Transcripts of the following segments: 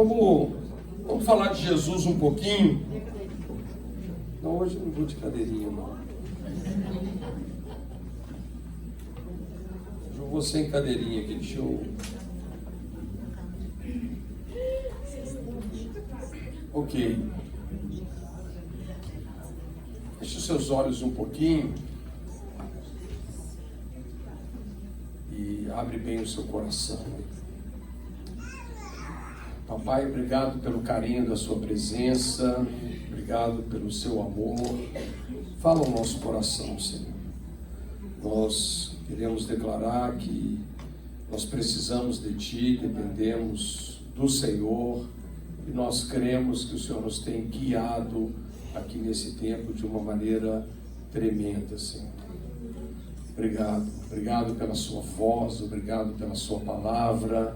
Vamos falar de Jesus um pouquinho. Não, hoje eu não vou de cadeirinha, não. Hoje eu vou sem cadeirinha aqui, deixa eu... Ok. Feche os seus olhos um pouquinho e abre bem o seu coração. Papai, obrigado pelo carinho da sua presença, obrigado pelo seu amor. Fala ao nosso coração, Senhor. Nós queremos declarar que nós precisamos de Ti, dependemos do Senhor e nós cremos que o Senhor nos tem guiado aqui nesse tempo de uma maneira tremenda, Senhor. Obrigado pela sua voz, obrigado pela sua palavra.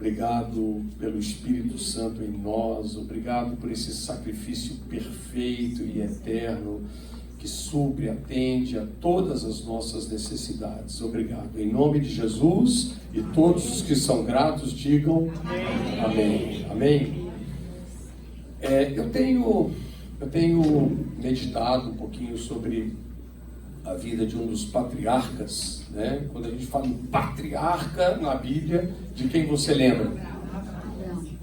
Obrigado pelo Espírito Santo em nós, obrigado por esse sacrifício perfeito e eterno que supre, atende a todas as nossas necessidades. Obrigado. Em nome de Jesus, e todos os que são gratos digam amém. Amém. Eu tenho meditado um pouquinho sobre a vida de um dos patriarcas, né? Quando a gente fala em patriarca na Bíblia, de quem você lembra?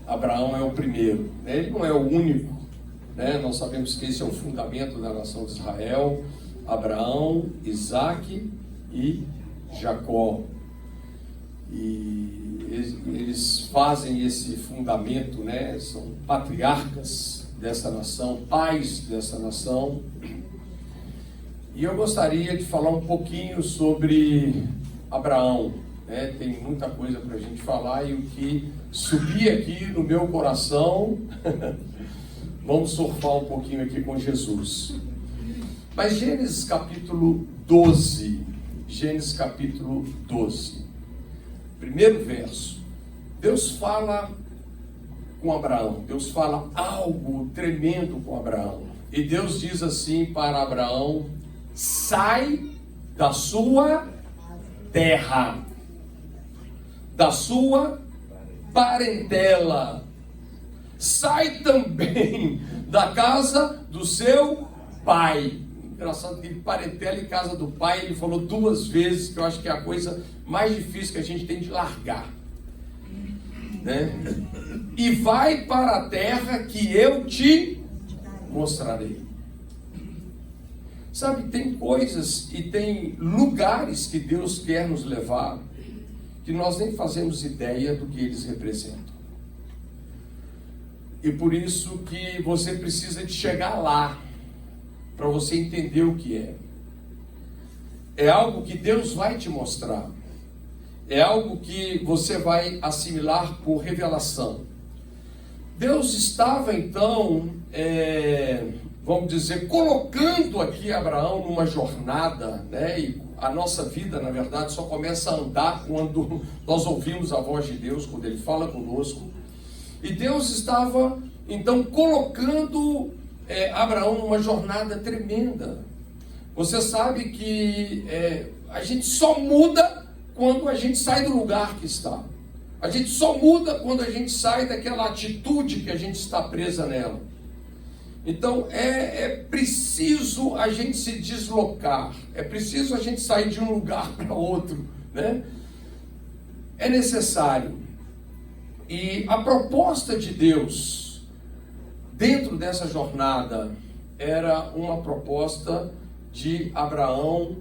Abraão é o primeiro, né? Ele não é o único, né? Nós sabemos que esse é o fundamento da nação de Israel. Abraão, Isaque e Jacó. E eles fazem esse fundamento, né? São patriarcas dessa nação, pais dessa nação. E eu gostaria de falar um pouquinho sobre Abraão, né? Tem muita coisa para a gente falar e o que subir aqui no meu coração, vamos surfar um pouquinho aqui com Jesus. Mas Gênesis capítulo 12, primeiro verso, Deus fala com Abraão, Deus fala algo tremendo com Abraão. E Deus diz assim para Abraão: sai da sua terra, da sua parentela, sai também da casa do seu pai. Engraçado que parentela e casa do pai, ele falou duas vezes, que eu acho que é a coisa mais difícil que a gente tem de largar, né? E vai para a terra que eu te mostrarei. Sabe, tem coisas e tem lugares que Deus quer nos levar que nós nem fazemos ideia do que eles representam. E por isso que você precisa de chegar lá, para você entender o que é. É algo que Deus vai te mostrar. É algo que você vai assimilar por revelação. Deus estava então... vamos dizer, colocando aqui Abraão numa jornada, né? E a nossa vida, na verdade, só começa a andar quando nós ouvimos a voz de Deus, quando Ele fala conosco. E Deus estava, então, colocando Abraão numa jornada tremenda. Você sabe que a gente só muda quando a gente sai do lugar que está. A gente só muda quando a gente sai daquela atitude que a gente está presa nela. Então, é preciso a gente se deslocar, é preciso a gente sair de um lugar para outro, né? É necessário. E a proposta de Deus, dentro dessa jornada, era uma proposta de Abraão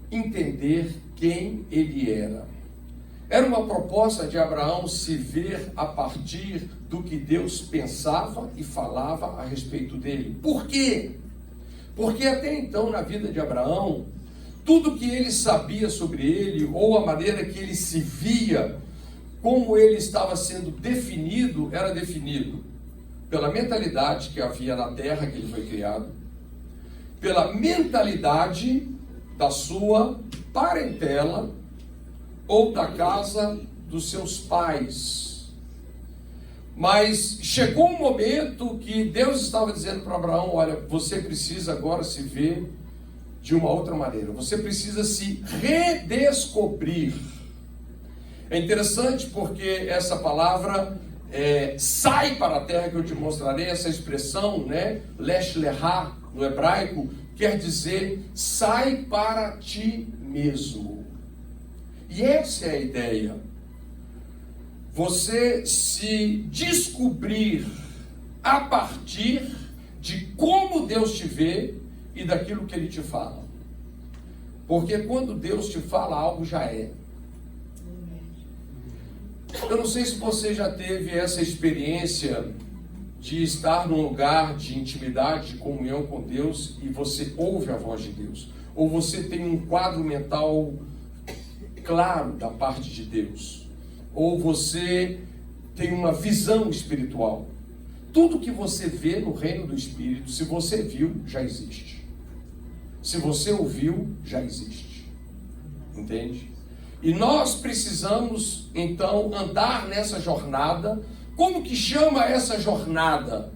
entender quem ele era. Era uma proposta de Abraão se ver a partir do que Deus pensava e falava a respeito dele. Por quê? Porque até então, na vida de Abraão, tudo que ele sabia sobre ele, ou a maneira que ele se via, como ele estava sendo definido, era definido pela mentalidade que havia na terra que ele foi criado, pela mentalidade da sua parentela, ou da casa dos seus pais. Mas chegou um momento que Deus estava dizendo para Abraão: olha, você precisa agora se ver de uma outra maneira, você precisa se redescobrir. É interessante porque essa palavra sai para a terra que eu te mostrarei, essa expressão, né, Lesh Lehá, no hebraico, quer dizer, sai para ti mesmo. E essa é a ideia. Você se descobrir a partir de como Deus te vê e daquilo que Ele te fala. Porque quando Deus te fala, algo já é. Eu não sei se você já teve essa experiência de estar num lugar de intimidade, de comunhão com Deus, e você ouve a voz de Deus. Ou você tem um quadro mental claro da parte de Deus. Ou você tem uma visão espiritual. Tudo que você vê no reino do Espírito, se você viu, já existe. Se você ouviu, já existe. Entende? E nós precisamos, então, andar nessa jornada. Como que chama essa jornada?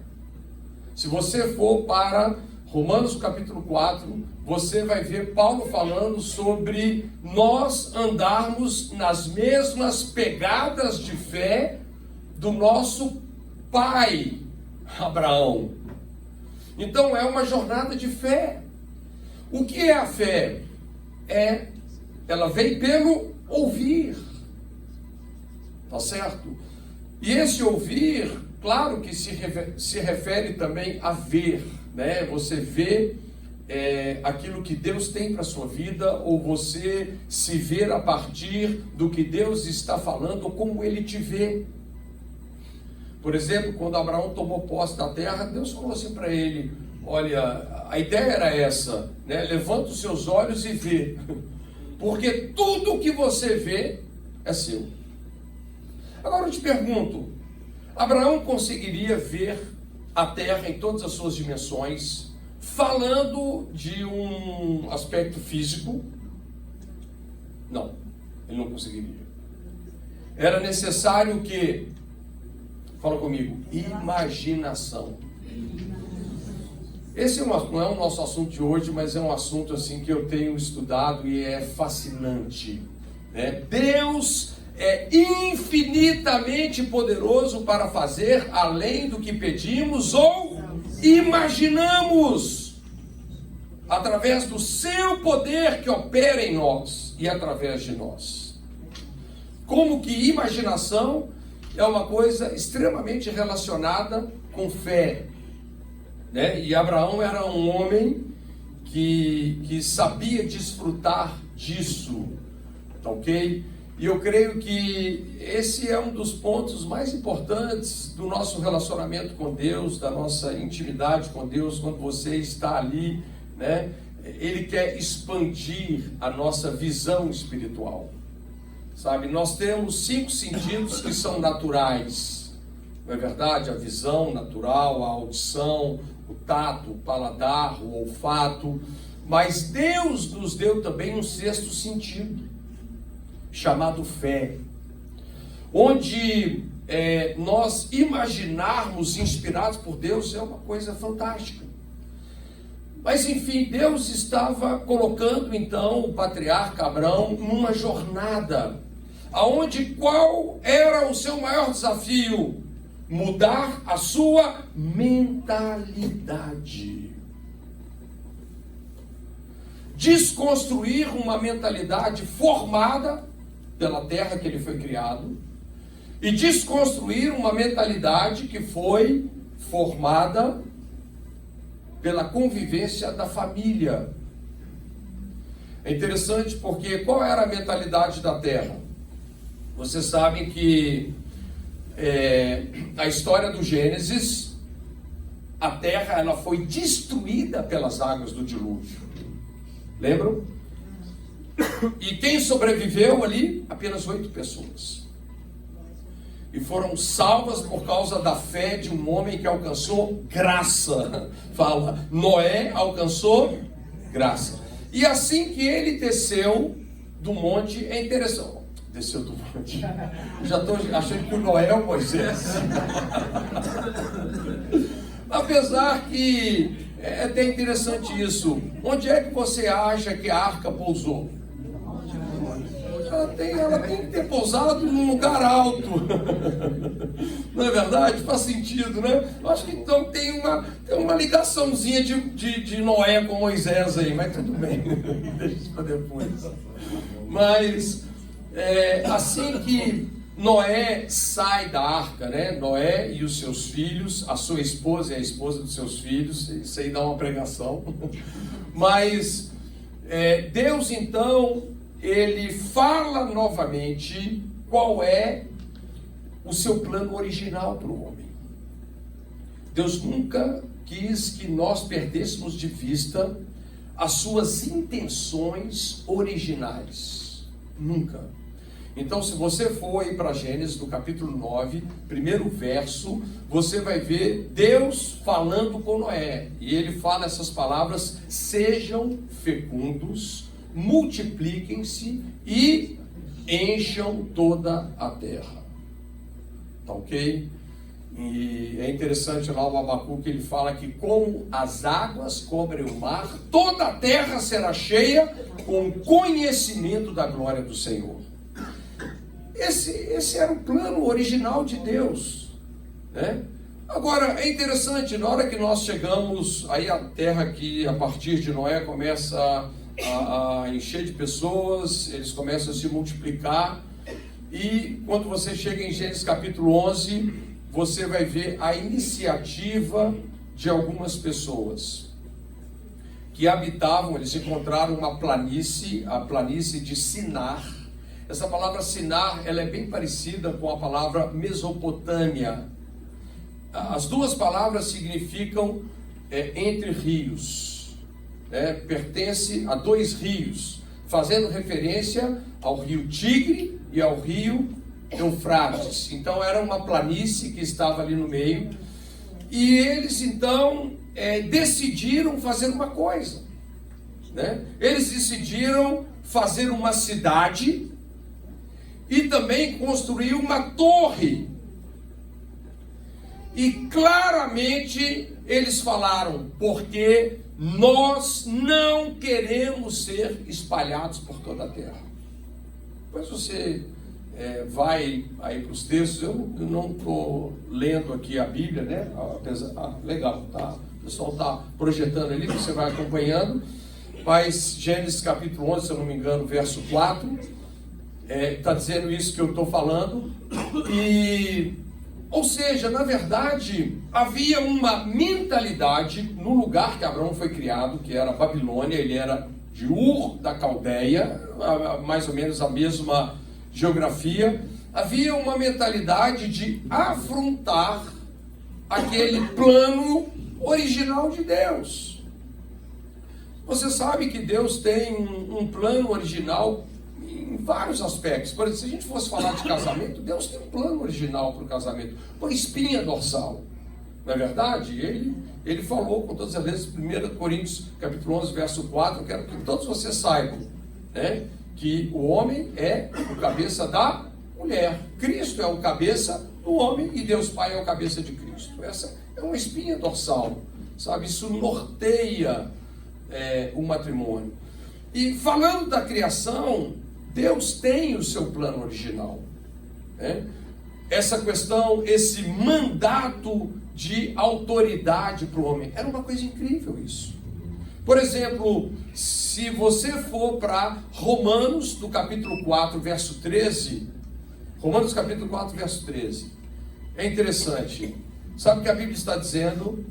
Se você for para Romanos capítulo 4, você vai ver Paulo falando sobre nós andarmos nas mesmas pegadas de fé do nosso pai Abraão. Então é uma jornada de fé. O que é a fé? Ela vem pelo ouvir. Tá certo? E esse ouvir, claro que se refere também a ver, né? Você vê aquilo que Deus tem para a sua vida, ou você se ver a partir do que Deus está falando, ou como Ele te vê. Por exemplo, quando Abraão tomou posse da terra, Deus falou assim para ele: olha, a ideia era essa, né? Levanta os seus olhos e vê, porque tudo o que você vê é seu. Agora eu te pergunto, Abraão conseguiria ver a terra em todas as suas dimensões, falando de um aspecto físico? Não, ele não conseguiria. Era necessário que, fala comigo, imaginação. Esse não é o nosso assunto de hoje, mas é um assunto assim que eu tenho estudado e é fascinante, né? Deus é infinitamente poderoso para fazer além do que pedimos ou imaginamos, através do seu poder que opera em nós e através de nós. Como que imaginação é uma coisa extremamente relacionada com fé, né? E Abraão era um homem que sabia desfrutar disso, tá ok? E eu creio que esse é um dos pontos mais importantes do nosso relacionamento com Deus, da nossa intimidade com Deus, quando você está ali, né? Ele quer expandir a nossa visão espiritual, sabe? Nós temos 5 sentidos que são naturais, não é verdade? A visão natural, a audição, o tato, o paladar, o olfato, mas Deus nos deu também um 6º sentido, chamado fé, onde nós imaginarmos inspirados por Deus é uma coisa fantástica. Mas enfim, Deus estava colocando então o patriarca Abraão numa jornada, aonde qual era o seu maior desafio? Mudar a sua mentalidade. Desconstruir uma mentalidade formada pela terra que ele foi criado, e desconstruir uma mentalidade que foi formada pela convivência da família. É interessante porque qual era a mentalidade da terra? Vocês sabem que a história do Gênesis, a terra ela foi destruída pelas águas do dilúvio. Lembram? E quem sobreviveu ali? Apenas 8 pessoas. E foram salvas por causa da fé de um homem que alcançou graça. Fala, Noé alcançou graça. E assim que ele desceu do monte, é interessante. Desceu do monte. Já estou achando que o Noé é o Moisés. Apesar que é até interessante isso. Onde é que você acha que a arca pousou? Ela tem que ter pousado num lugar alto. Não é verdade? Faz sentido, né? Eu acho que então tem uma ligaçãozinha de Noé com Moisés aí, mas tudo bem, deixa isso para depois. Mas assim que Noé sai da arca, né? Noé e os seus filhos, a sua esposa e a esposa dos seus filhos, isso aí dá uma pregação. Mas Deus então, ele fala novamente qual é o seu plano original para o homem. Deus nunca quis que nós perdêssemos de vista as suas intenções originais. Nunca. Então, se você for aí para Gênesis, no capítulo 9, primeiro verso, você vai ver Deus falando com Noé. E ele fala essas palavras: sejam fecundos, multipliquem-se e encham toda a terra. Tá ok? E é interessante lá o Abacuque, ele fala que como as águas cobrem o mar, toda a terra será cheia com conhecimento da glória do Senhor. Esse era o plano original de Deus, né? Agora, é interessante, na hora que nós chegamos, aí a terra que a partir de Noé começa a encher de pessoas, eles começam a se multiplicar, e quando você chega em Gênesis capítulo 11, você vai ver a iniciativa de algumas pessoas que habitavam, eles encontraram uma planície, a planície de Sinar. Essa palavra Sinar, ela é bem parecida com a palavra Mesopotâmia. As duas palavras significam entre rios, pertence a dois rios, fazendo referência ao rio Tigre e ao rio Eufrates. Então era uma planície que estava ali no meio, e eles então decidiram fazer uma coisa, né? Eles decidiram fazer uma cidade e também construir uma torre. E claramente eles falaram: porque nós não queremos ser espalhados por toda a terra. Depois você vai aí para os textos. Eu não estou lendo aqui a Bíblia, né? Legal, tá? O pessoal está projetando ali, você vai acompanhando. Mas Gênesis capítulo 11, se eu não me engano, verso 4, está dizendo isso que eu estou falando. Ou seja, na verdade, havia uma mentalidade no lugar que Abraão foi criado, que era a Babilônia. Ele era de Ur da Caldeia, mais ou menos a mesma geografia. Havia uma mentalidade de afrontar aquele plano original de Deus. Você sabe que Deus tem um plano original em vários aspectos. Por exemplo, se a gente fosse falar de casamento, Deus tem um plano original para o casamento, uma espinha dorsal. Não é verdade? Ele falou com todas as vezes, 1 Coríntios capítulo 11, verso 4, eu quero que todos vocês saibam, né, que o homem é o cabeça da mulher, Cristo é o cabeça do homem e Deus Pai é o cabeça de Cristo. Essa é uma espinha dorsal, sabe? Isso norteia o matrimônio. E falando da criação, Deus tem o seu plano original, né? Essa questão, esse mandato de autoridade para o homem, era uma coisa incrível isso. Por exemplo, se você for para Romanos, no capítulo 4, verso 13, Romanos capítulo 4, verso 13, é interessante. Sabe o que a Bíblia está dizendo?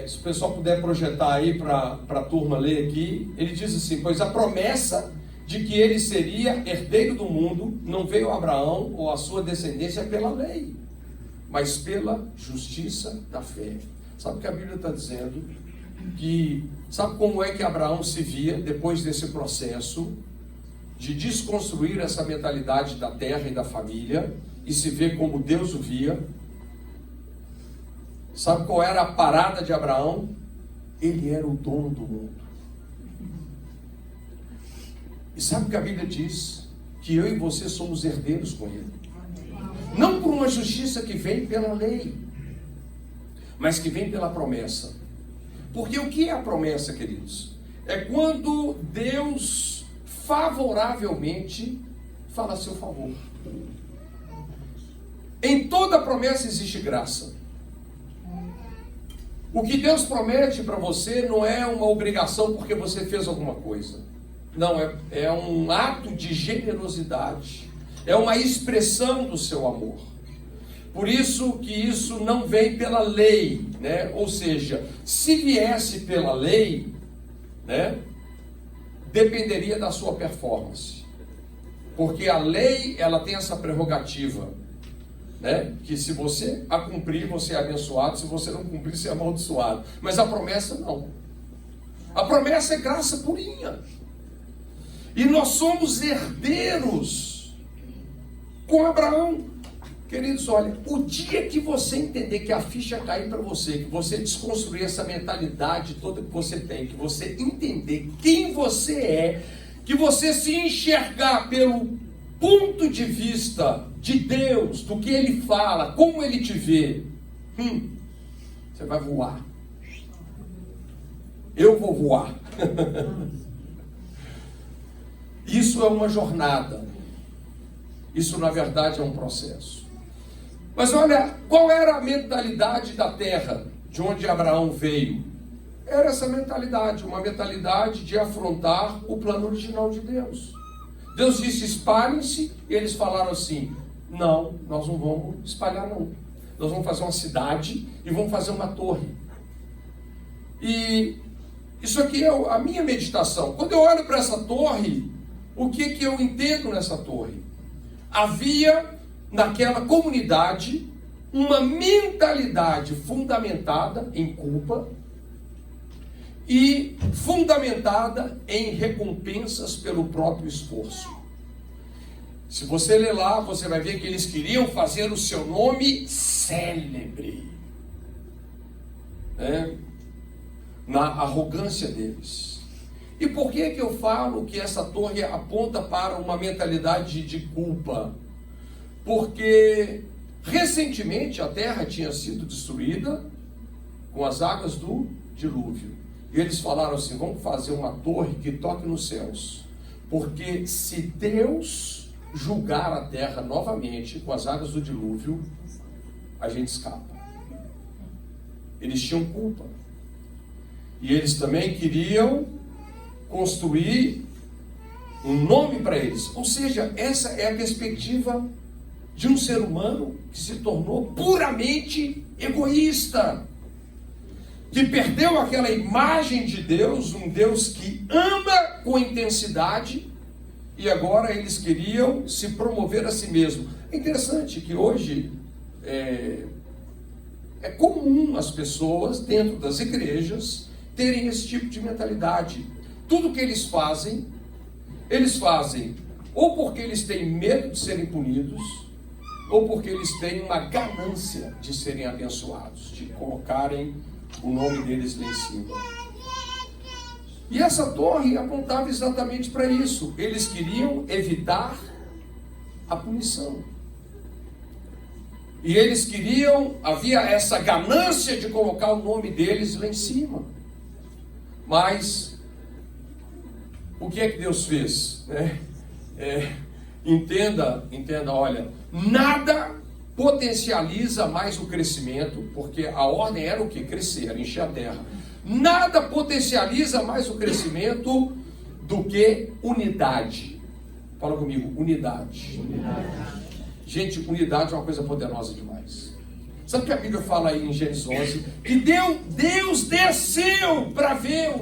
Se o pessoal puder projetar aí para a turma ler aqui, ele diz assim: pois a promessa de que ele seria herdeiro do mundo não veio a Abraão ou a sua descendência pela lei, mas pela justiça da fé. Sabe o que a Bíblia está dizendo? Sabe como é que Abraão se via depois desse processo de desconstruir essa mentalidade da terra e da família e se ver como Deus o via? Sabe qual era a parada de Abraão? Ele era o dono do mundo. E sabe o que a Bíblia diz? Que eu e você somos herdeiros com ele. Não por uma justiça que vem pela lei, mas que vem pela promessa. Porque o que é a promessa, queridos? É quando Deus favoravelmente fala a seu favor. Em toda promessa existe graça. O que Deus promete para você não é uma obrigação porque você fez alguma coisa. Não, é um ato de generosidade. É uma expressão do seu amor. Por isso que isso não vem pela lei, né? Ou seja, se viesse pela lei, né, dependeria da sua performance. Porque a lei, ela tem essa prerrogativa, né, que se você a cumprir, você é abençoado, se você não cumprir, você é amaldiçoado. Mas a promessa não. A promessa é graça purinha. E nós somos herdeiros com Abraão. Queridos, olha, o dia que você entender que a ficha cair para você, que você desconstruir essa mentalidade toda que você tem, que você entender quem você é, que você se enxergar pelo ponto de vista de Deus, do que Ele fala, como Ele te vê, você vai voar. Eu vou voar. Isso é uma jornada. Isso, na verdade, é um processo. Mas olha, qual era a mentalidade da terra, de onde Abraão veio? Era essa mentalidade, uma mentalidade de afrontar o plano original de Deus. Deus disse, espalhem-se, e eles falaram assim, não, nós não vamos espalhar não. Nós vamos fazer uma cidade e vamos fazer uma torre. E isso aqui é a minha meditação. Quando eu olho para essa torre, o que eu entendo nessa torre? Havia naquela comunidade uma mentalidade fundamentada em culpa e fundamentada em recompensas pelo próprio esforço. Se você ler lá, você vai ver que eles queriam fazer o seu nome célebre, né? Na arrogância deles. E por que eu falo que essa torre aponta para uma mentalidade de culpa? Porque recentemente a terra tinha sido destruída com as águas do dilúvio. E eles falaram assim, vamos fazer uma torre que toque nos céus. Porque se Deus julgar a terra novamente com as águas do dilúvio, a gente escapa. Eles tinham culpa. E eles também queriam construir um nome para eles. Ou seja, essa é a perspectiva de um ser humano que se tornou puramente egoísta, que perdeu aquela imagem de Deus, um Deus que ama com intensidade, e agora eles queriam se promover a si mesmo. É interessante que hoje é comum as pessoas dentro das igrejas terem esse tipo de mentalidade. Tudo que eles fazem ou porque eles têm medo de serem punidos, ou porque eles têm uma ganância de serem abençoados, de colocarem o nome deles lá em cima. E essa torre apontava exatamente para isso. Eles queriam evitar a punição. E eles havia essa ganância de colocar o nome deles lá em cima. Mas o que é que Deus fez? Entenda, olha, nada potencializa mais o crescimento, porque a ordem era o que? Crescer, era encher a terra. Nada potencializa mais o crescimento do que unidade. Fala comigo, unidade. Gente, unidade é uma coisa poderosa demais. Sabe o que a Bíblia fala aí em Gênesis 11? Que Deus desceu para ver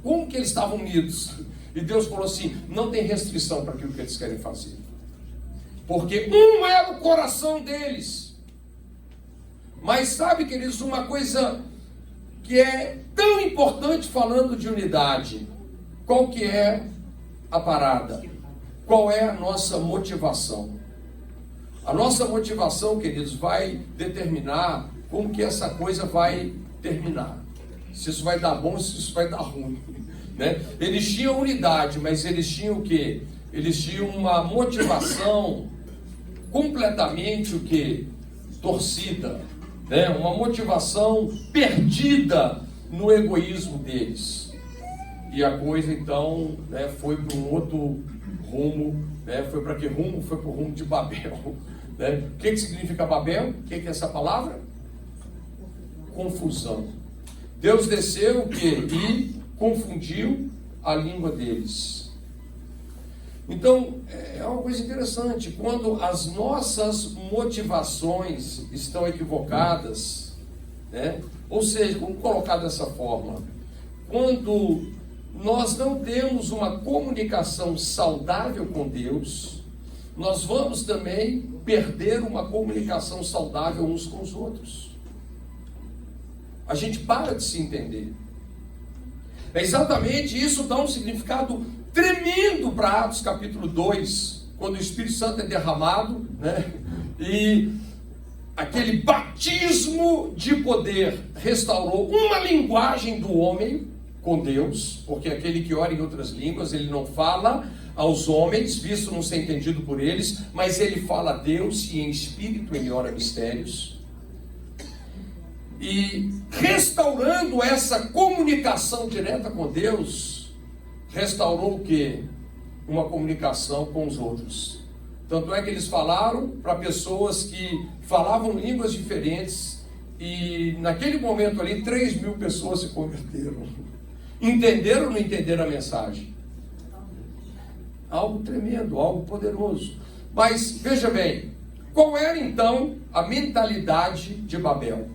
como que eles estavam unidos. E Deus falou assim, não tem restrição para aquilo que eles querem fazer. Porque um era o coração deles. Mas sabe, queridos, uma coisa que é tão importante falando de unidade. Qual que é a parada? Qual é a nossa motivação? A nossa motivação, queridos, vai determinar como que essa coisa vai terminar. Se isso vai dar bom, se isso vai dar ruim. Né? Eles tinham unidade, mas eles tinham o quê? Eles tinham uma motivação completamente o quê? Torcida, né? Uma motivação perdida no egoísmo deles. E a coisa então, né, foi para um outro rumo, né? Foi para que rumo? Foi para o rumo de Babel, Né? O que significa Babel? O que é essa palavra? Confusão. Deus desceu o quê? E confundiu a língua deles. Então, é uma coisa interessante. Quando as nossas motivações estão equivocadas, né? Ou seja, vamos colocar dessa forma, quando nós não temos uma comunicação saudável com Deus, nós vamos também perder uma comunicação saudável uns com os outros. A gente para de se entender. É exatamente isso, dá um significado tremendo para Atos capítulo 2, quando o Espírito Santo é derramado, né? E aquele batismo de poder restaurou uma linguagem do homem com Deus, porque aquele que ora em outras línguas, ele não fala aos homens, visto não ser entendido por eles, mas ele fala a Deus e em espírito ele ora mistérios. E restaurando essa comunicação direta com Deus, restaurou o quê? Uma comunicação com os outros. Tanto é que eles falaram para pessoas que falavam línguas diferentes, e naquele momento ali 3.000 pessoas se converteram. Entenderam ou não entenderam a mensagem? Algo tremendo, algo poderoso. Mas veja bem, qual era então a mentalidade de Babel?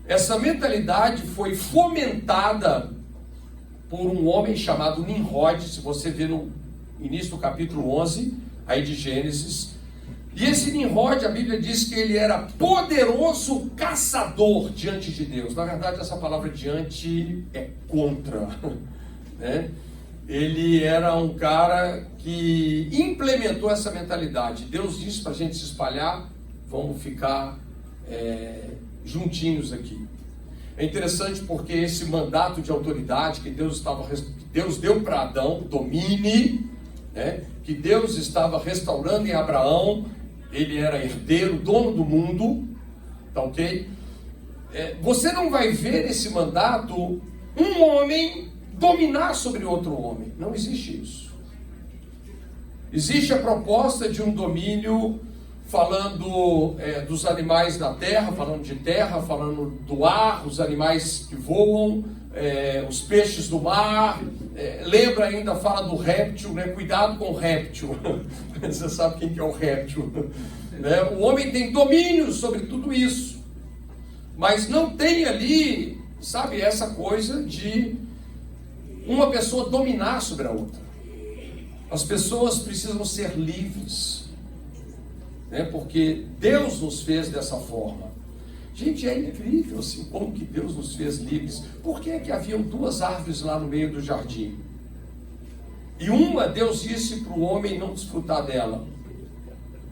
Essa mentalidade foi fomentada por um homem chamado Nimrod, se você vê no início do capítulo 11, aí de Gênesis. E esse Nimrod, a Bíblia diz que ele era poderoso caçador diante de Deus. Na verdade, essa palavra diante é contra, né? Ele era um cara que implementou essa mentalidade. Deus disse para a gente se espalhar, vamos ficar juntinhos aqui. É interessante porque esse mandato de autoridade que Deus deu para Adão, domine, né, que Deus estava restaurando em Abraão, ele era herdeiro, dono do mundo, tá ok? Você não vai ver esse mandato um homem dominar sobre outro homem. Não existe isso. Existe a proposta de um domínio falando dos animais da terra, falando de terra, falando do ar, os animais que voam, os peixes do mar. Lembra ainda, fala do réptil, né? Cuidado com o réptil. Você sabe quem que é o réptil, né? O homem tem domínio sobre tudo isso, mas não tem ali, sabe, essa coisa de uma pessoa dominar sobre a outra. As pessoas precisam ser livres, né? Porque Deus nos fez dessa forma. Gente, é incrível assim, como que Deus nos fez livres. Por que que haviam 2 árvores lá no meio do jardim? E uma, Deus disse para o homem não desfrutar dela.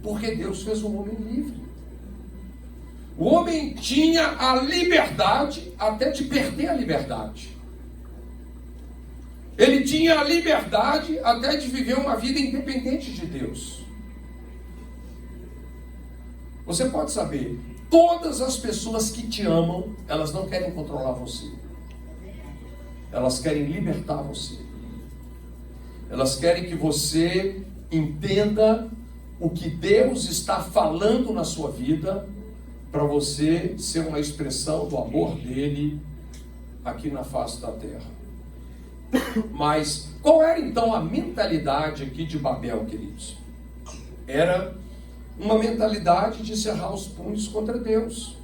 Porque Deus fez o homem livre. O homem tinha a liberdade até de perder a liberdade. Ele tinha a liberdade até de viver uma vida independente de Deus. Você pode saber, todas as pessoas que te amam, elas não querem controlar você. Elas querem libertar você. Elas querem que você entenda o que Deus está falando na sua vida, para você ser uma expressão do amor dele aqui na face da terra. Mas qual era então a mentalidade aqui de Babel, queridos? Era uma mentalidade de cerrar os punhos contra Deus.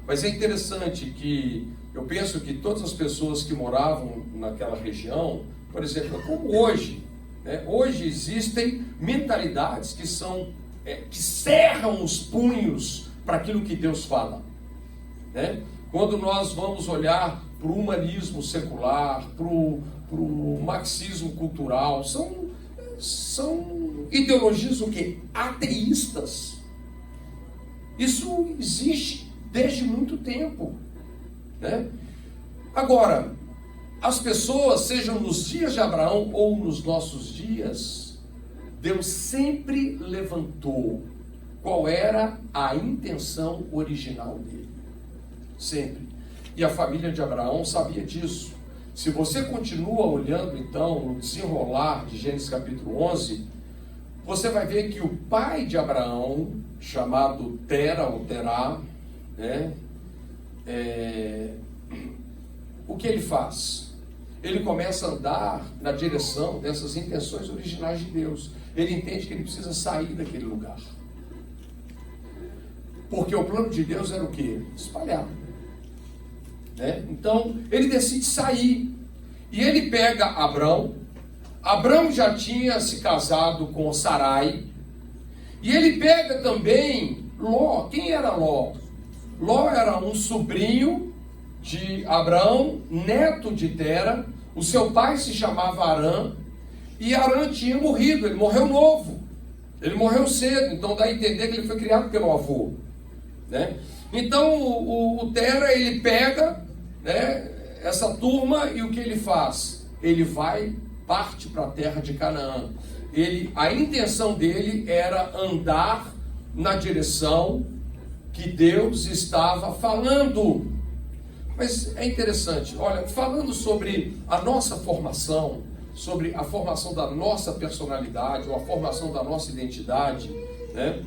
Mas é interessante que eu penso que todas as pessoas que moravam naquela região, por exemplo, como hoje, né? Hoje existem mentalidades que são que cerram os punhos para aquilo que Deus fala, né? Quando nós vamos olhar para o humanismo secular, para o marxismo cultural, são ideologias o quê? Ateístas. Isso existe desde muito tempo, né? Agora, as pessoas, sejam nos dias de Abraão ou nos nossos dias, Deus sempre levantou qual era a intenção original dele. Sempre. E a família de Abraão sabia disso. Se você continua olhando, então, no desenrolar de Gênesis capítulo 11, você vai ver que o pai de Abraão, chamado Tera ou Terá, né, o que ele faz? Ele começa a andar na direção dessas intenções originais de Deus. Ele entende que ele precisa sair daquele lugar. Porque o plano de Deus era o quê? Espalhar. Né? Então, ele decide sair. E ele pega Abrão. Abrão já tinha se casado com Sarai. E ele pega também Ló. Quem era Ló? Ló era um sobrinho de Abraão, neto de Tera. O seu pai se chamava Arã. E Arã tinha morrido. Ele morreu novo. Ele morreu cedo. Então dá a entender que ele foi criado pelo avô. Né? Então o Tera, ele pega, né, essa turma, e o que ele faz? Ele parte para a terra de Canaã. A intenção dele era andar na direção que Deus estava falando. Mas é interessante, olha, falando sobre a nossa formação, sobre a formação da nossa personalidade, ou a formação da nossa identidade, né?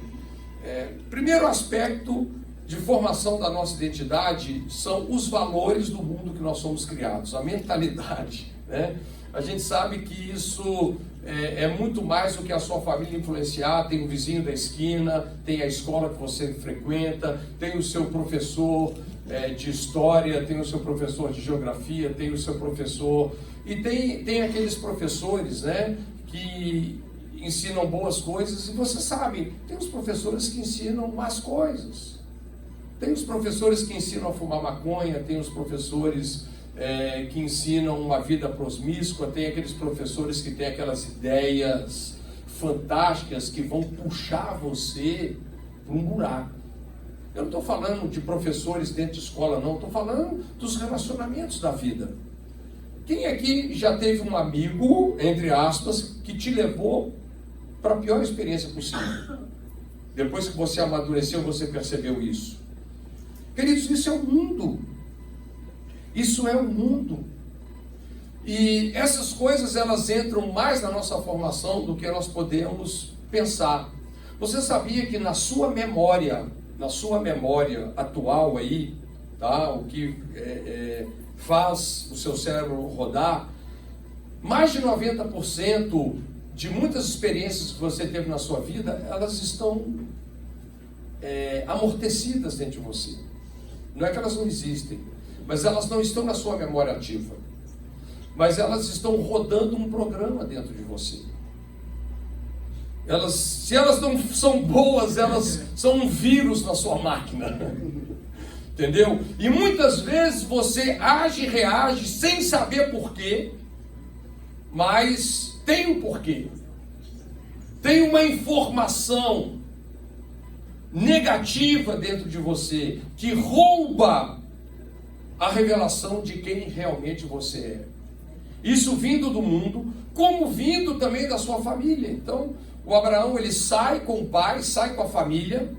Primeiro aspecto de formação da nossa identidade são os valores do mundo que nós somos criados, a mentalidade, né? A gente sabe que isso é muito mais do que a sua família influenciar. Tem o vizinho da esquina, tem a escola que você frequenta, tem o seu professor de história, tem o seu professor de geografia, tem o seu professor, e tem aqueles professores, né, que ensinam boas coisas, e você sabe, tem os professores que ensinam más coisas, tem os professores que ensinam a fumar maconha, tem os professores que ensinam uma vida promíscua, tem aqueles professores que têm aquelas ideias fantásticas que vão puxar você para um buraco. Eu não estou falando de professores dentro de escola, não, estou falando dos relacionamentos da vida. Quem aqui já teve um amigo, entre aspas, que te levou para a pior experiência possível? Depois que você amadureceu, você percebeu isso. Queridos, isso é o mundo. Isso é o mundo. E essas coisas, elas entram mais na nossa formação do que nós podemos pensar. Você sabia que na sua memória atual aí, tá? O que faz o seu cérebro rodar, mais de 90% de muitas experiências que você teve na sua vida, elas estão amortecidas dentro de você. Não é que elas não existem, mas elas não estão na sua memória ativa. Mas elas estão rodando um programa dentro de você. Se elas não são boas, elas são um vírus na sua máquina. Entendeu? E muitas vezes você age e reage sem saber porquê, mas tem um porquê. Tem uma informação negativa dentro de você que rouba a revelação de quem realmente você é. Isso vindo do mundo, como vindo também da sua família. Então, o Abraão, ele sai com o pai, sai com a família.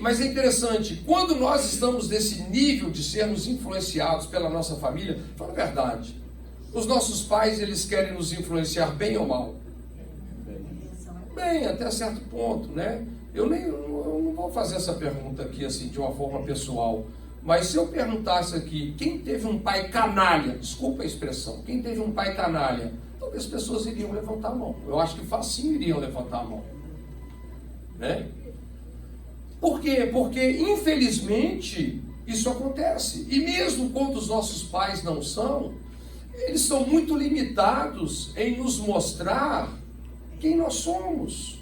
Mas é interessante, quando nós estamos nesse nível de sermos influenciados pela nossa família, fala a verdade, os nossos pais, eles querem nos influenciar bem ou mal? Bem, até certo ponto, né? Eu não vou fazer essa pergunta aqui assim de uma forma pessoal, mas se eu perguntasse aqui, quem teve um pai canalha, desculpa a expressão, quem teve um pai canalha, talvez as pessoas iriam levantar a mão. Eu acho que facinho iriam levantar a mão, né? Por quê? Porque infelizmente isso acontece, e mesmo quando os nossos pais não são, eles são muito limitados em nos mostrar quem nós somos,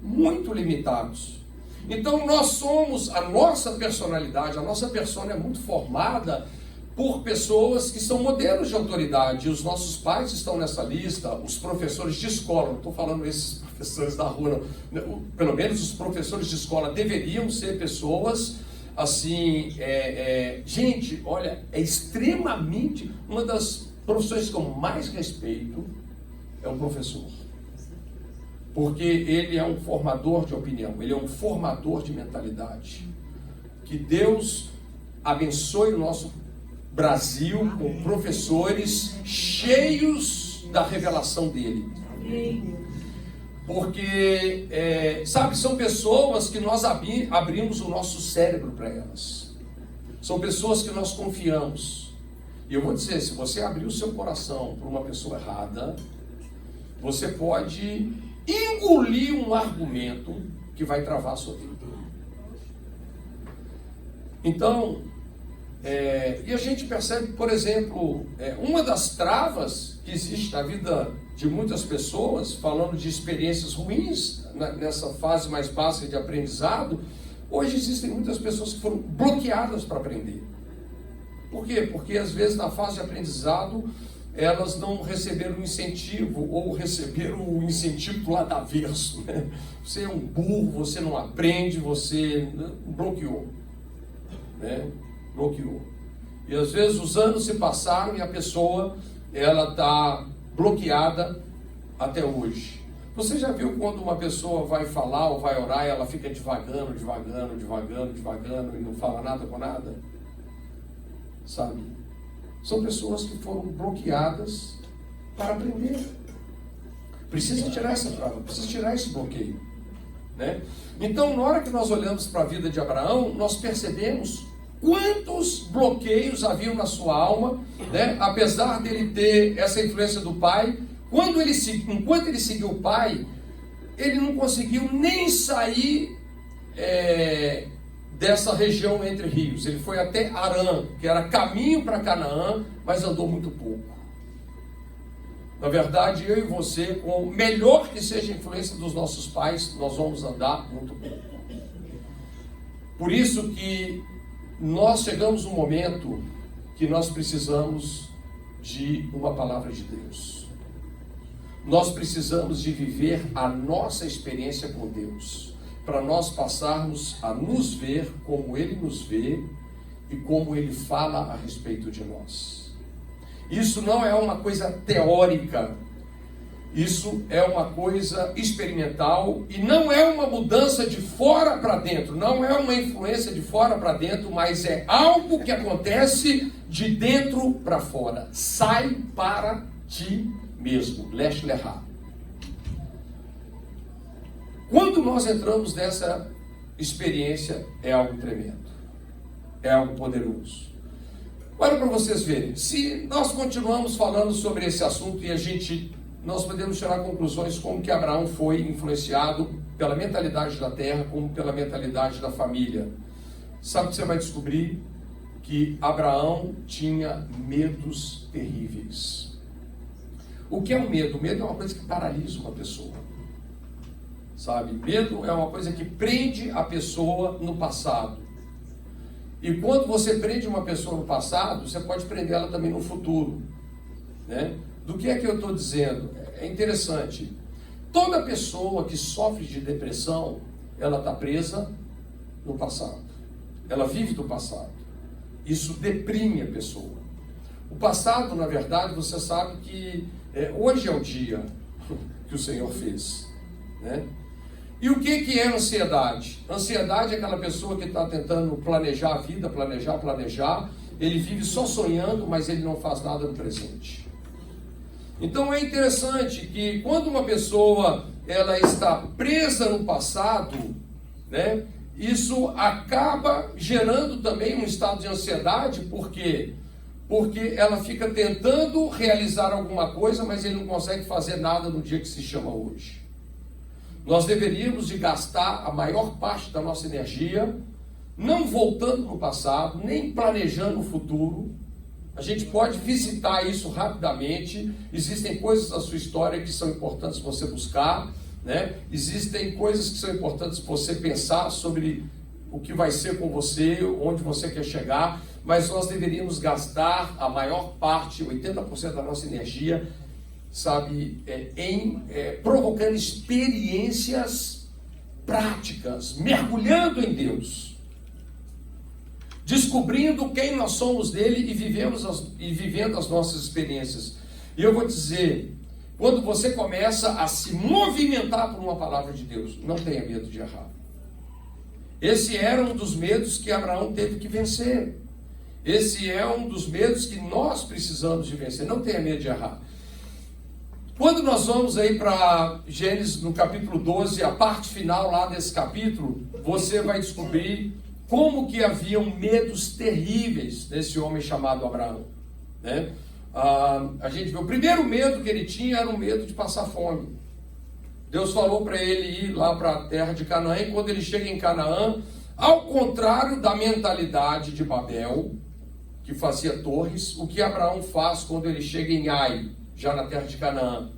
muito limitados. Então nós somos, a nossa personalidade, a nossa persona é muito formada por pessoas que são modelos de autoridade, e os nossos pais estão nessa lista, os professores de escola, não estou falando esses professores da rua, não. Pelo menos os professores de escola deveriam ser pessoas assim, gente, olha, é extremamente, uma das profissões que eu mais respeito é o professor. Porque ele é um formador de opinião, ele é um formador de mentalidade. Que Deus abençoe o nosso Brasil com professores cheios da revelação dele. Porque, sabe, são pessoas que nós abrimos o nosso cérebro para elas. São pessoas que nós confiamos. E eu vou dizer, se você abrir o seu coração para uma pessoa errada, você pode engolir um argumento que vai travar a sua vida. Então, e a gente percebe, por exemplo, uma das travas que existe na vida de muitas pessoas, falando de experiências ruins, nessa fase mais básica de aprendizado, hoje existem muitas pessoas que foram bloqueadas para aprender. Por quê? Porque às vezes na fase de aprendizado, elas não receberam incentivo, ou receberam o incentivo do lado avesso, né? Você é um burro, você não aprende, você bloqueou, né? Bloqueou. E às vezes os anos se passaram e a pessoa, ela está bloqueada até hoje. Você já viu quando uma pessoa vai falar ou vai orar e ela fica devagando e não fala nada com nada? Sabe? São pessoas que foram bloqueadas para aprender. Precisa tirar essa trava, precisa tirar esse bloqueio, né? Então, na hora que nós olhamos para a vida de Abraão, nós percebemos quantos bloqueios haviam na sua alma, né? Apesar dele ter essa influência do pai, enquanto ele seguiu o pai, ele não conseguiu nem sair dessa região entre rios. Ele foi até Harã, que era caminho para Canaã, mas andou muito pouco. Na verdade, eu e você, com melhor que seja a influência dos nossos pais, nós vamos andar muito pouco. Por isso que nós chegamos num momento que nós precisamos de uma palavra de Deus. Nós precisamos de viver a nossa experiência com Deus, para nós passarmos a nos ver como Ele nos vê e como Ele fala a respeito de nós. Isso não é uma coisa teórica, isso é uma coisa experimental e não é uma mudança de fora para dentro, não é uma influência de fora para dentro, mas é algo que acontece de dentro para fora. Sai para ti mesmo, Lech Lecha. Quando nós entramos nessa experiência, é algo tremendo, é algo poderoso. Olha para vocês verem, se nós continuamos falando sobre esse assunto e nós podemos tirar conclusões como que Abraão foi influenciado pela mentalidade da terra, como pela mentalidade da família. Sabe o que você vai descobrir? Que Abraão tinha medos terríveis. O que é o medo? O medo é uma coisa que paralisa uma pessoa. Sabe? Medo é uma coisa que prende a pessoa no passado. E quando você prende uma pessoa no passado, você pode prender ela também no futuro, né? Do que é que eu estou dizendo? É interessante. Toda pessoa que sofre de depressão, ela está presa no passado. Ela vive do passado. Isso deprime a pessoa. O passado, na verdade, você sabe que hoje é o dia que o Senhor fez, né? E o que é ansiedade? Ansiedade é aquela pessoa que está tentando planejar a vida, planejar. Ele vive só sonhando, mas ele não faz nada no presente. Então é interessante que quando uma pessoa ela está presa no passado, né, isso acaba gerando também um estado de ansiedade. Por quê? Porque ela fica tentando realizar alguma coisa, mas ele não consegue fazer nada no dia que se chama hoje. Nós deveríamos de gastar a maior parte da nossa energia não voltando no passado, nem planejando o futuro. A gente pode visitar isso rapidamente. Existem coisas da sua história que são importantes você buscar, né? Existem coisas que são importantes você pensar sobre o que vai ser com você, onde você quer chegar, mas nós deveríamos gastar a maior parte, 80% da nossa energia, sabe, provocando experiências práticas, mergulhando em Deus, descobrindo quem nós somos nele e vivendo as nossas experiências. E eu vou dizer, quando você começa a se movimentar por uma palavra de Deus, não tenha medo de errar. Esse era um dos medos que Abraão teve que vencer. Esse é um dos medos que nós precisamos de vencer. Não tenha medo de errar. Quando nós vamos aí para Gênesis, no capítulo 12, a parte final lá desse capítulo, você vai descobrir como que haviam medos terríveis desse homem chamado Abraão, né? A gente vê, o primeiro medo que ele tinha era o medo de passar fome. Deus falou para ele ir lá para a terra de Canaã, e quando ele chega em Canaã, ao contrário da mentalidade de Babel, que fazia torres, o que Abraão faz quando ele chega em Ai, já na terra de Canaã?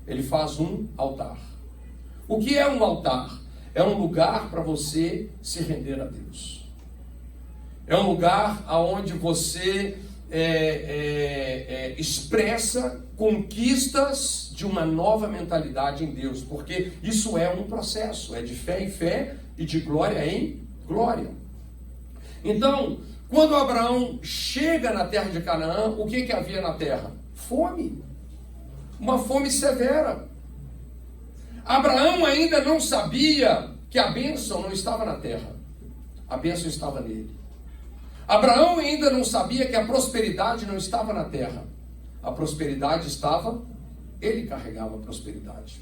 Ele faz um altar. O que é um altar? É um lugar para você se render a Deus. É um lugar onde você expressa conquistas de uma nova mentalidade em Deus, porque isso é um processo, é de fé em fé e de glória em glória. Então, quando Abraão chega na terra de Canaã, o que havia na terra? Fome. Uma fome severa. Abraão ainda não sabia que a bênção não estava na terra. A bênção estava nele. Abraão ainda não sabia que a prosperidade não estava na terra. A prosperidade estava, ele carregava a prosperidade.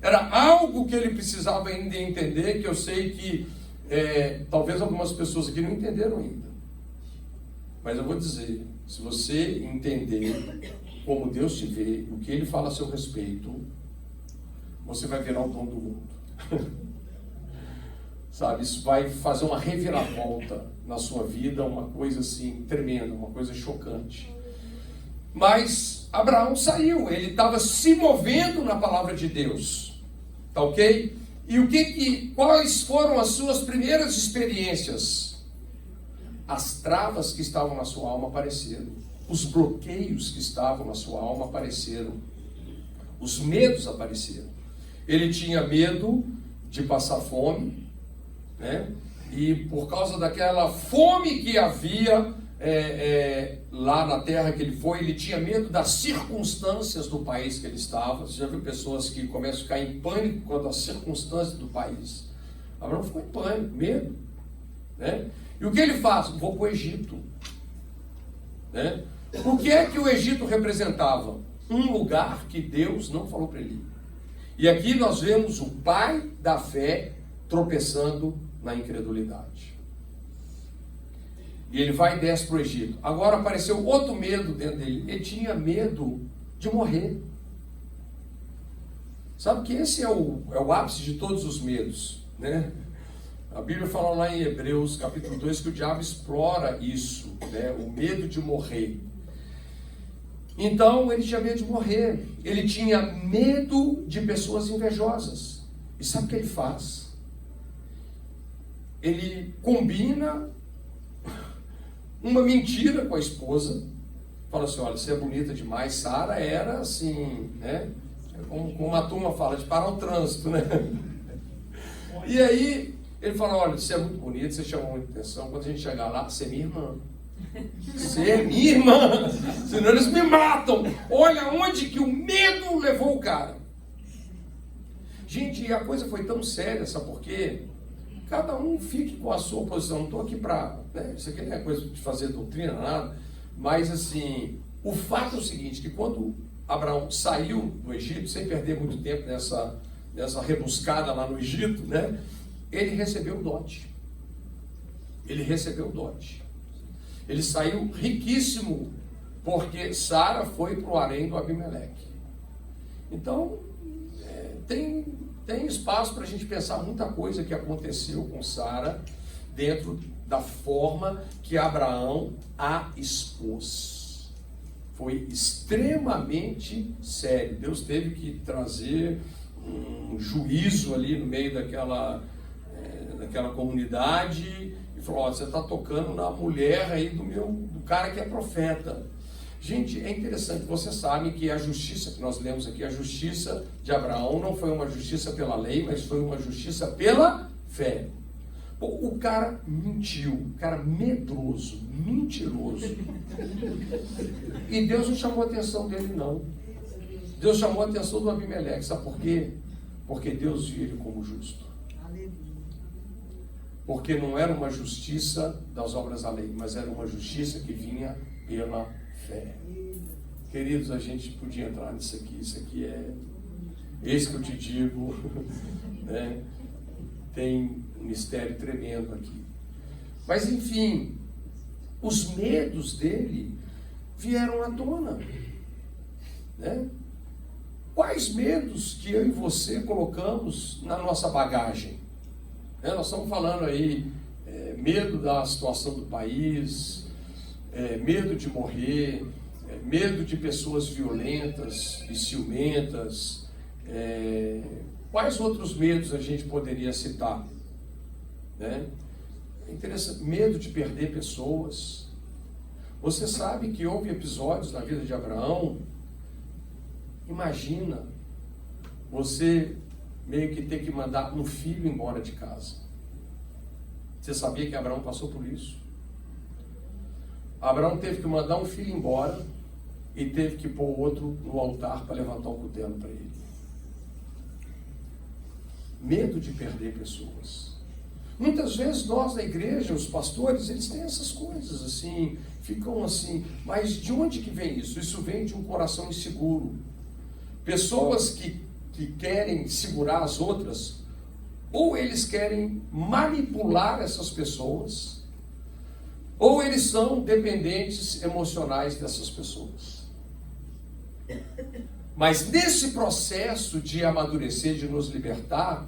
Era algo que ele precisava ainda entender, que eu sei que talvez algumas pessoas aqui não entenderam ainda. Mas eu vou dizer, se você entender como Deus te vê, o que Ele fala a seu respeito, você vai virar o dono do mundo. Sabe, isso vai fazer uma reviravolta na sua vida, uma coisa assim tremenda, uma coisa chocante. Mas Abraão saiu, ele estava se movendo na palavra de Deus, tá ok? E quais foram as suas primeiras experiências? As travas que estavam na sua alma apareceram, os bloqueios que estavam na sua alma apareceram, os medos apareceram. Ele tinha medo de passar fome, né? E por causa daquela fome que havia lá na terra que ele foi, ele tinha medo das circunstâncias do país que ele estava. Você já viu pessoas que começam a ficar em pânico quanto às circunstâncias do país? Abraão ficou em pânico, medo, né? E o que ele faz? Vou para o Egito, né? O que é que o Egito representava? Um lugar que Deus não falou para ele ir. E aqui nós vemos o pai da fé tropeçando na incredulidade. E ele vai e desce para o Egito. Agora apareceu outro medo dentro dele. Ele tinha medo de morrer. Sabe que esse é o ápice de todos os medos, né? A Bíblia fala lá em Hebreus capítulo 2 que o diabo explora isso, né? O medo de morrer. Então ele tinha medo de morrer. Ele tinha medo de pessoas invejosas. E sabe o que ele faz? Ele combina uma mentira com a esposa. Fala assim, olha, você é bonita demais. Sara era assim, né? Como a turma fala, de parar o trânsito, né? E aí ele fala, olha, você é muito bonita, você chama muita atenção. Quando a gente chegar lá, você é minha irmã. Você é minha irmã, senão eles me matam. Olha onde que o medo levou o cara. Gente, a coisa foi tão séria, sabe por quê? Cada um fique com a sua posição. Não estou aqui para... Né, isso aqui não é coisa de fazer doutrina, nada. Mas assim, o fato é o seguinte, que quando Abraão saiu do Egito, sem perder muito tempo nessa rebuscada lá no Egito, né? Ele recebeu o dote. Ele recebeu o dote. Ele saiu riquíssimo, porque Sara foi para o harém do Abimeleque. Então, tem espaço para a gente pensar muita coisa que aconteceu com Sara, dentro da forma que Abraão a expôs. Foi extremamente sério. Deus teve que trazer um juízo ali no meio daquela comunidade, e falou, ó, você está tocando na mulher aí do cara que é profeta. Gente, é interessante, você sabe que a justiça que nós lemos aqui, a justiça de Abraão não foi uma justiça pela lei, mas foi uma justiça pela fé. O cara mentiu, o cara medroso, mentiroso. E Deus não chamou a atenção dele, não. Deus chamou a atenção do Abimeleque, sabe por quê? Porque Deus viu ele como justo. Porque não era uma justiça das obras da lei, mas era uma justiça que vinha pela fé. Queridos, a gente podia entrar nisso aqui. Isso aqui é... Esse que eu te digo, né? Tem um mistério tremendo aqui. Mas, enfim, os medos dele vieram à tona, né? Quais medos que eu e você colocamos na nossa bagagem? Nós estamos falando aí, medo da situação do país, medo de morrer, medo de pessoas violentas e ciumentas. Quais outros medos a gente poderia citar? Né? É interessante, medo de perder pessoas. Você sabe que houve episódios na vida de Abraão. Imagina você meio que ter que mandar um filho embora de casa. Você sabia que Abraão passou por isso? Abraão teve que mandar um filho embora e teve que pôr outro no altar para levantar um cutelo para ele. Medo de perder pessoas. Muitas vezes nós na igreja, os pastores, eles têm essas coisas assim, ficam assim, mas de onde que vem isso? Isso vem de um coração inseguro. Pessoas que querem segurar as outras, ou eles querem manipular essas pessoas, ou eles são dependentes emocionais dessas pessoas. Mas nesse processo de amadurecer, de nos libertar,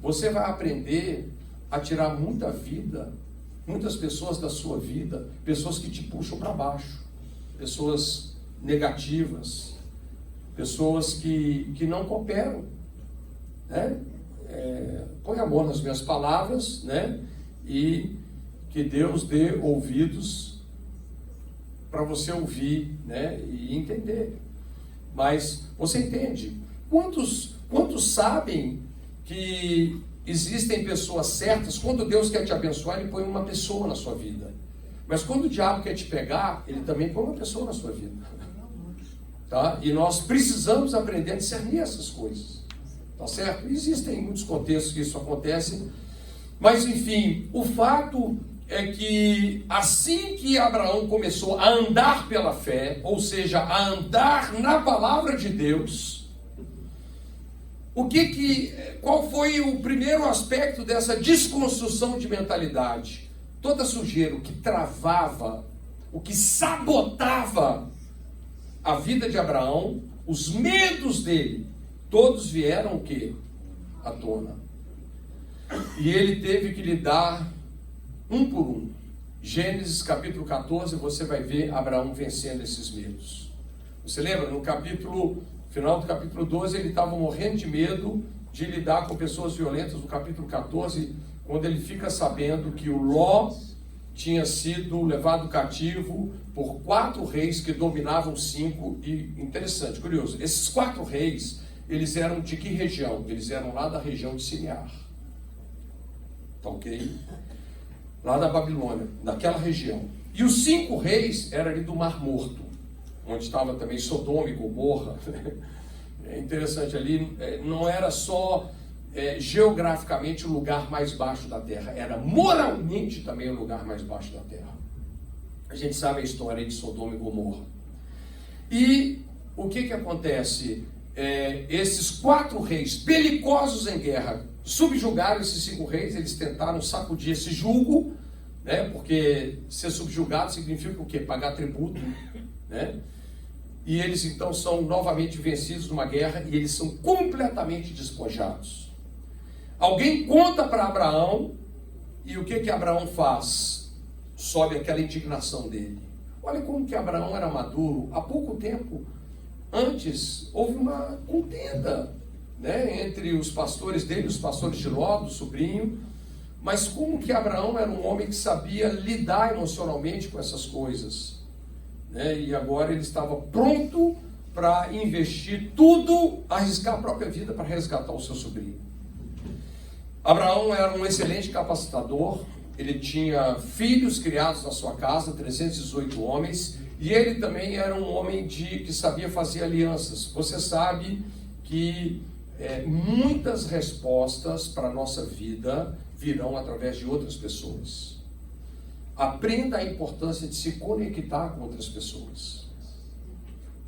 você vai aprender a tirar muitas pessoas da sua vida, pessoas que te puxam para baixo, pessoas negativas, pessoas que não cooperam, né? Põe amor nas minhas palavras, né? E que Deus dê ouvidos para você ouvir, né? E entender. Mas você entende? Quantos sabem que existem pessoas certas? Quando Deus quer te abençoar, Ele põe uma pessoa na sua vida. Mas quando o diabo quer te pegar, ele também põe uma pessoa na sua vida. Tá? E nós precisamos aprender a discernir essas coisas. Tá certo? Existem muitos contextos que isso acontece. Mas, enfim, o fato é que assim que Abraão começou a andar pela fé, ou seja, a andar na palavra de Deus, qual foi o primeiro aspecto dessa desconstrução de mentalidade? Toda sujeira, o que travava, o que sabotava a vida de Abraão, os medos dele, todos vieram o quê? À tona. E ele teve que lidar um por um. Gênesis capítulo 14, você vai ver Abraão vencendo esses medos. Você lembra? No final do capítulo 12, ele estava morrendo de medo de lidar com pessoas violentas. No capítulo 14, quando ele fica sabendo que o Ló tinha sido levado cativo por 4 reis que dominavam 5. E interessante, curioso, esses 4 reis, eles eram de que região? Eles eram lá da região de Sinear. Tá ok? Lá da Babilônia, daquela região. E os 5 reis eram ali do Mar Morto, onde estava também Sodoma e Gomorra. É interessante, ali não era só geograficamente o lugar mais baixo da terra, era moralmente também o lugar mais baixo da terra. A gente sabe a história de Sodoma e Gomorra. E o que acontece? Esses 4 reis belicosos em guerra subjugaram esses 5 reis. Eles tentaram sacudir esse jugo, né? Porque ser subjugado significa o quê? Pagar tributo, né? E eles então são novamente vencidos numa guerra e eles são completamente despojados. Alguém conta para Abraão, e o que Abraão faz? Sobe aquela indignação dele. Olha como que Abraão era maduro. Há pouco tempo antes houve uma contenda, né, entre os pastores dele, os pastores de Ló, do sobrinho. Mas como que Abraão era um homem que sabia lidar emocionalmente com essas coisas, né? E agora ele estava pronto para investir tudo, arriscar a própria vida para resgatar o seu sobrinho. Abraão era um excelente capacitador. Ele tinha filhos criados na sua casa, 318 homens, e ele também era um homem que sabia fazer alianças. Você sabe que muitas respostas para a nossa vida virão através de outras pessoas. Aprenda a importância de se conectar com outras pessoas.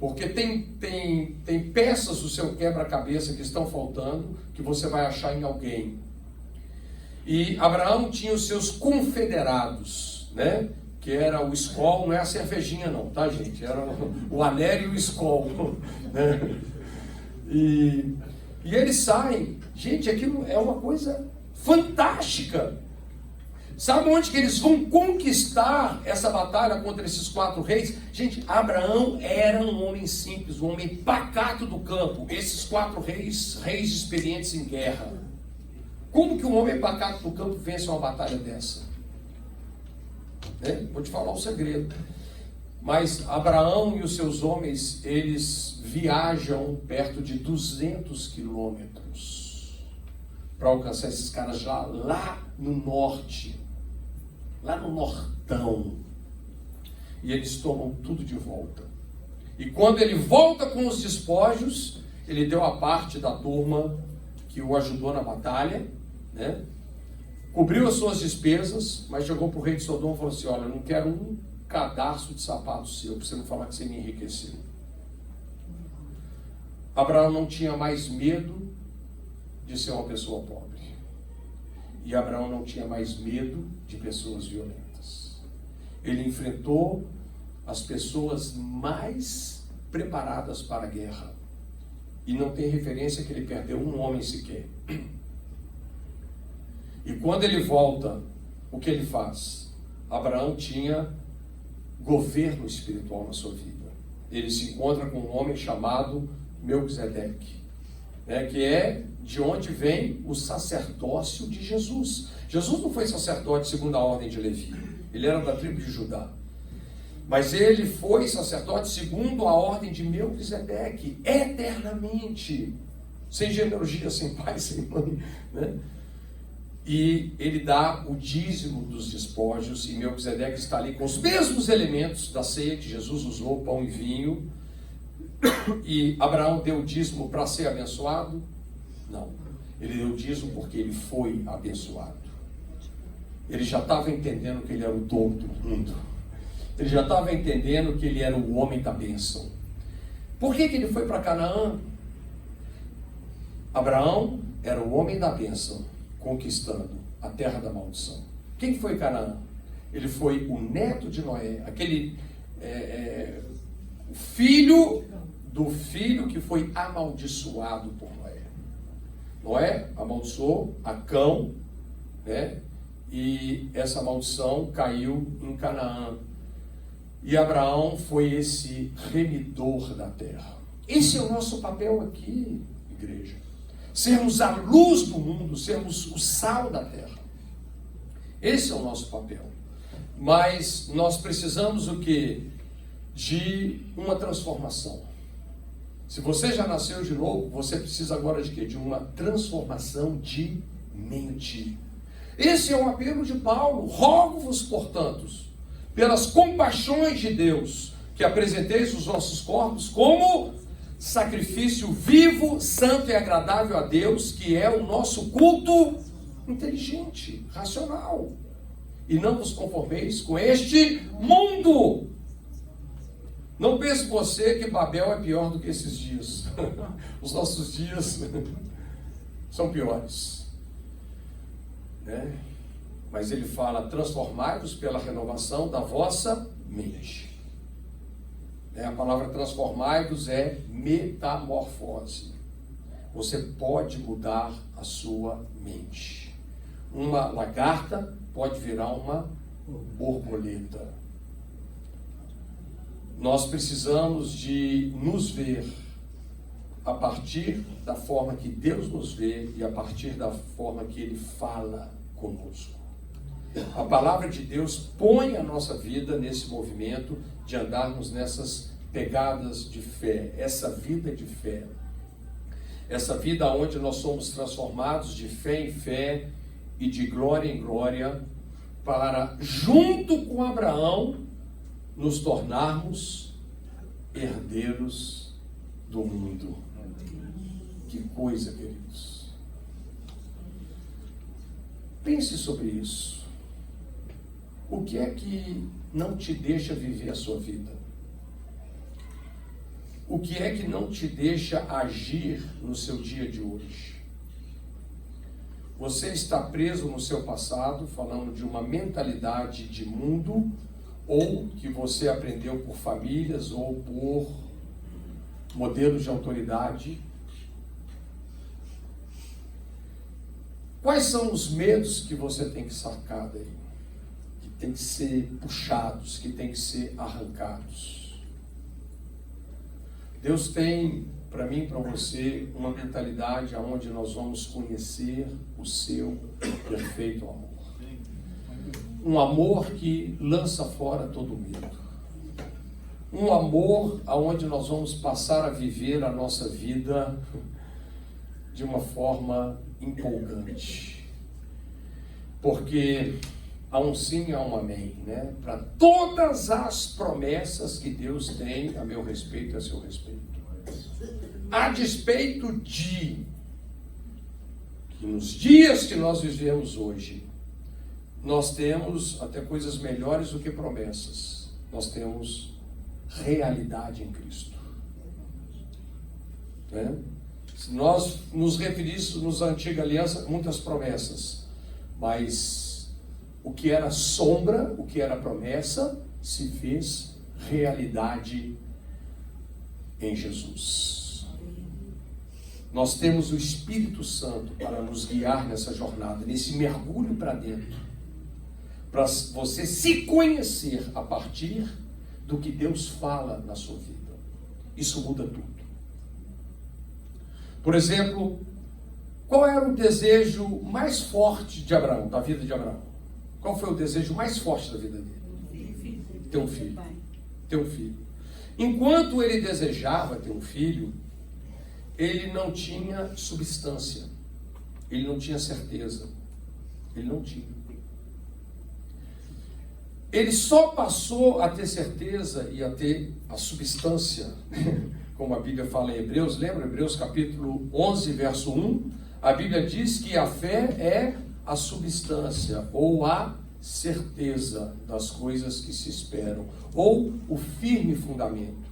Porque tem peças do seu quebra-cabeça que estão faltando, que você vai achar em alguém. E Abraão tinha os seus confederados, né? Que era o Skol, não é a cervejinha não, tá, gente? Era o Anério e o Skol. Né? E eles saem. Gente, aquilo é uma coisa fantástica. Sabe onde que eles vão conquistar essa batalha contra esses 4 reis? Gente, Abraão era um homem simples, um homem pacato do campo. Esses 4 reis experientes em guerra. Como que um homem pacato do campo vence uma batalha dessa? Vou te falar um segredo. Mas Abraão e os seus homens, eles viajam perto de 200 quilômetros para alcançar esses caras já lá no norte, lá no nortão. E eles tomam tudo de volta. E quando ele volta com os despojos, ele deu a parte da turma que o ajudou na batalha, né? Cobriu as suas despesas, mas chegou para o rei de Sodoma e falou assim: olha, eu não quero um cadarço de sapato seu, para você não falar que você me enriqueceu. Abraão não tinha mais medo de ser uma pessoa pobre. E Abraão não tinha mais medo de pessoas violentas. Ele enfrentou as pessoas mais preparadas para a guerra. E não tem referência que ele perdeu um homem sequer. E quando ele volta, o que ele faz? Abraão tinha governo espiritual na sua vida. Ele se encontra com um homem chamado Melquisedeque, né, que é de onde vem o sacerdócio de Jesus. Jesus não foi sacerdote segundo a ordem de Levi, ele era da tribo de Judá. Mas ele foi sacerdote segundo a ordem de Melquisedeque, eternamente, sem genealogia, sem pai, sem mãe, né? E ele dá o dízimo dos despojos, e Melquisedeque está ali com os mesmos elementos da ceia que Jesus usou, pão e vinho. E Abraão deu o dízimo para ser abençoado? Não. Ele deu o dízimo porque ele foi abençoado. Ele já estava entendendo que ele era o dono do mundo. Ele já estava entendendo que ele era o homem da bênção. Por que ele foi para Canaã? Abraão era o homem da bênção, conquistando a terra da maldição. Quem foi Canaã? Ele foi o neto de Noé, aquele filho do filho que foi amaldiçoado por Noé. Noé amaldiçoou a Cão, né? E essa maldição caiu em Canaã. E Abraão foi esse remidor da terra. Esse é o nosso papel aqui, igreja. Sermos a luz do mundo, sermos o sal da terra. Esse é o nosso papel. Mas nós precisamos o quê? De uma transformação. Se você já nasceu de novo, você precisa agora de quê? De uma transformação de mente. Esse é o apelo de Paulo. Rogo-vos, portanto, pelas compaixões de Deus, que apresenteis os vossos corpos como sacrifício vivo, santo e agradável a Deus, que é o nosso culto inteligente, racional. E não vos conformeis com este mundo. Não pense você que Babel é pior do que esses dias. Os nossos dias são piores, né? Mas ele fala: transformai-vos pela renovação da vossa mente. A palavra transformai-vos é metamorfose. Você pode mudar a sua mente. Uma lagarta pode virar uma borboleta. Nós precisamos de nos ver a partir da forma que Deus nos vê e a partir da forma que Ele fala conosco. A palavra de Deus põe a nossa vida nesse movimento de andarmos nessas pegadas de fé, essa vida de fé. Essa vida onde nós somos transformados de fé em fé e de glória em glória, para, junto com Abraão, nos tornarmos herdeiros do mundo. Que coisa, queridos. Pense sobre isso. O que é que não te deixa viver a sua vida? O que é que não te deixa agir no seu dia de hoje? Você está preso no seu passado, falando de uma mentalidade de mundo, ou que você aprendeu por famílias ou por modelos de autoridade? Quais são os medos que você tem que sacar daí? Que tem que ser puxados, que tem que ser arrancados? Deus tem para mim e para você uma mentalidade onde nós vamos conhecer o seu perfeito amor. Um amor que lança fora todo medo. Um amor onde nós vamos passar a viver a nossa vida de uma forma empolgante. Porque há um sim e há um amém, né? Para todas as promessas que Deus tem a meu respeito e a seu respeito. A despeito de que nos dias que nós vivemos hoje, nós temos até coisas melhores do que promessas. Nós temos realidade em Cristo. Né? Se nós nos referíssemos à antiga aliança, muitas promessas, mas o que era sombra, o que era promessa, se fez realidade em Jesus. Nós temos o Espírito Santo para nos guiar nessa jornada, nesse mergulho para dentro, para você se conhecer a partir do que Deus fala na sua vida. Isso muda tudo. Por exemplo, qual era o desejo mais forte de Abraão, da vida de Abraão? Qual foi o desejo mais forte da vida dele? Ter um filho. Ter um filho. Enquanto ele desejava ter um filho, ele não tinha substância, ele não tinha certeza, ele não tinha. Ele só passou a ter certeza e a ter a substância, como a Bíblia fala em Hebreus, lembra? Hebreus capítulo 11, verso 1, a Bíblia diz que a fé é a substância, ou a certeza das coisas que se esperam, ou o firme fundamento.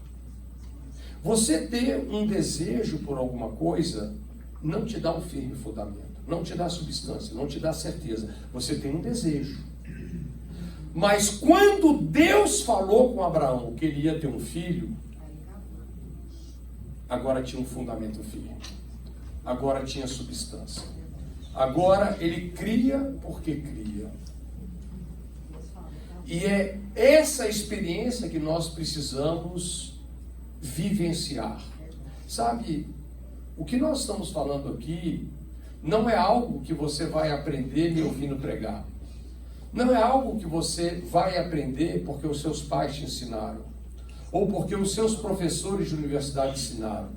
Você ter um desejo por alguma coisa não te dá um firme fundamento, não te dá substância, não te dá certeza. Você tem um desejo. Mas quando Deus falou com Abraão que ele ia ter um filho, agora tinha um fundamento firme. Agora tinha substância. Agora ele cria porque cria. E é essa experiência que nós precisamos vivenciar. Sabe, o que nós estamos falando aqui não é algo que você vai aprender me ouvindo pregar. Não é algo que você vai aprender porque os seus pais te ensinaram, ou porque os seus professores de universidade ensinaram.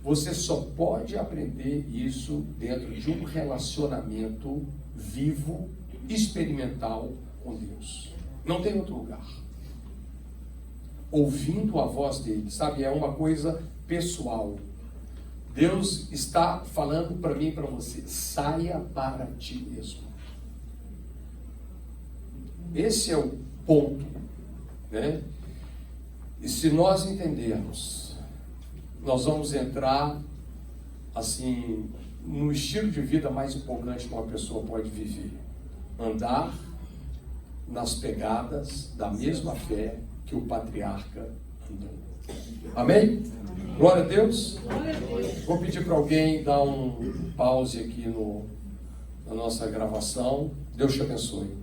Você só pode aprender isso dentro de um relacionamento vivo, experimental com Deus. Não tem outro lugar. Ouvindo a voz dele, sabe? É uma coisa pessoal. Deus está falando para mim e para você: saia para ti mesmo. Esse é o ponto, né? E se nós entendermos, nós vamos entrar assim no estilo de vida mais empolgante que uma pessoa pode viver. Andar nas pegadas da mesma fé que o patriarca andou. Amém? Glória a Deus. Vou pedir para alguém dar um pause aqui na nossa gravação. Deus te abençoe.